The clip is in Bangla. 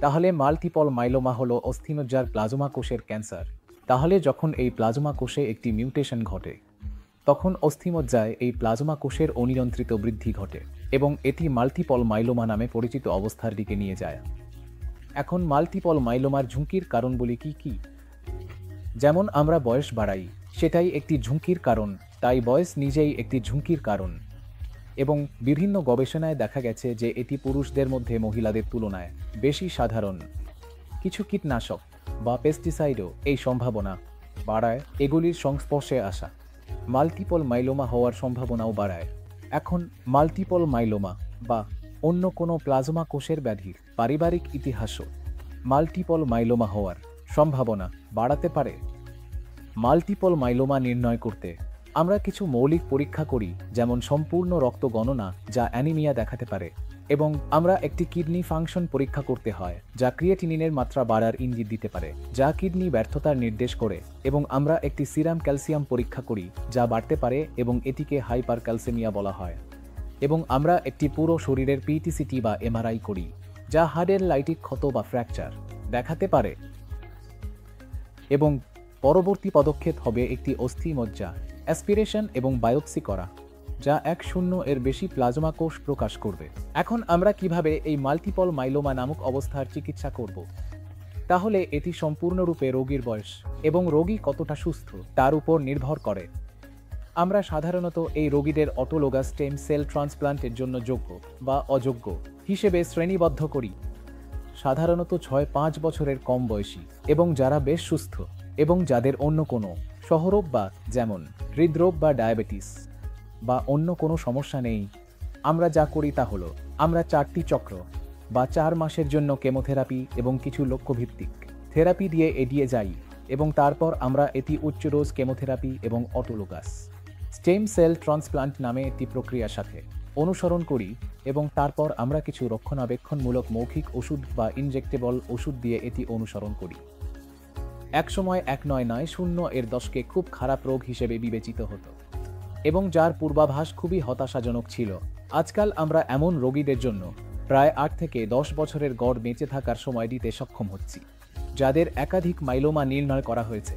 তাহলে মাল্টিপল মাইলোমা হলো অস্থিমজ্জার প্লাজমা কোষের ক্যান্সার। তাহলে যখন এই প্লাজমা কোষে একটি মিউটেশন ঘটে, তখন অস্থিমজ্জায় এই প্লাজমা কোষের অনিয়ন্ত্রিত বৃদ্ধি ঘটে এবং এটি মাল্টিপল মাইলোমা নামে পরিচিত অবস্থার দিকে নিয়ে যায়। এখন মাল্টিপল মাইলোমার ঝুঁকির কারণগুলি কি কি? যেমন আমরা বয়স বাড়াই, সেটাই একটি ঝুঁকির কারণ, তাই বয়স নিজেই একটি ঝুঁকির কারণ। এবং বিভিন্ন গবেষণায় দেখা গেছে যে এটি পুরুষদের মধ্যে মহিলাদের তুলনায় বেশি সাধারণ। কিছু কীটনাশক বা পেস্টিসাইডও এই সম্ভাবনা বাড়ায়। এগুলির সংস্পর্শে আসা মাল্টিপল মাইলোমা হওয়ার সম্ভাবনাও বাড়ায়। এখন মাল্টিপল মাইলোমা বা অন্য কোনো প্লাজমা কোষের ব্যাধির পারিবারিক ইতিহাসও মাল্টিপল মাইলোমা হওয়ার সম্ভাবনা বাড়াতে পারে। মাল্টিপল মাইলোমা নির্ণয় করতে আমরা কিছু মৌলিক পরীক্ষা করি, যেমন সম্পূর্ণ রক্ত গণনা যা অ্যানিমিয়া দেখাতে পারে, এবং আমরা একটি কিডনি ফাংশন পরীক্ষা করতে হয় যা ক্রিয়েটিনিনের মাত্রা বাড়ার ইঙ্গিত দিতে পারে, যা কিডনি ব্যর্থতার নির্দেশ করে, এবং আমরা একটি সিরাম ক্যালসিয়াম পরীক্ষা করি যা বাড়তে পারে এবং এটিকে হাইপার ক্যালসেমিয়া বলা হয়, এবং আমরা একটি পুরো শরীরের পিটিসিটি বা এমআরআই করি যা হাড়ের লাইটিক ক্ষত বা ফ্র্যাকচার দেখাতে পারে। এবং পরবর্তী পদক্ষেপ হবে একটি অস্থিমজ্জা অ্যাসপিরেশন এবং বায়োপসি করা, যা 1-0 এর বেশি প্লাজমা কোষ প্রকাশ করবে। এখন আমরা কিভাবে এই মাল্টিপল মাইলোমা নামক অবস্থার চিকিৎসা করব? তাহলে এটি সম্পূর্ণরূপে রোগীর বয়স এবং রোগী কতটা সুস্থ তার উপর নির্ভর করে। আমরা সাধারণত এই রোগীদের অটোলোগাস স্টেম সেল ট্রান্সপ্লান্টের জন্য যোগ্য বা অযোগ্য হিসেবে শ্রেণীবদ্ধ করি। সাধারণত 6-5 বছরের কম বয়সী এবং যারা বেশ সুস্থ এবং যাদের অন্য কোনো সহরোগ বা যেমন হৃদরোগ বা ডায়াবেটিস বা অন্য কোনো সমস্যা নেই। আমরা যা করি তা হলো আমরা 4টি চক্র বা 4 মাসের জন্য কেমোথেরাপি এবং কিছু লক্ষ্যভিত্তিক থেরাপি দিয়ে এড়িয়ে যাই, এবং তারপর আমরা এটি উচ্চ ডোজ কেমোথেরাপি এবং অটোলোগাস স্টেম সেল ট্রান্সপ্লান্ট নামে একটি প্রক্রিয়ার সাথে অনুসরণ করি, এবং তারপর আমরা কিছু রক্ষণাবেক্ষণমূলক মৌখিক ওষুধ বা ইনজেক্টেবল ওষুধ দিয়ে এটি অনুসরণ করি। একসময় 1990 এর দশকে খুব খারাপ রোগ হিসেবে বিবেচিত হতো এবং যার পূর্বাভাস খুবই হতাশাজনক ছিল। আজকাল আমরা এমন রোগীদের জন্য প্রায় 8 থেকে 10 বছরের গড় বেঁচে থাকার সময় দিতে সক্ষম হচ্ছি, যাদের একাধিক মাইলোমা নির্ণয় করা হয়েছে।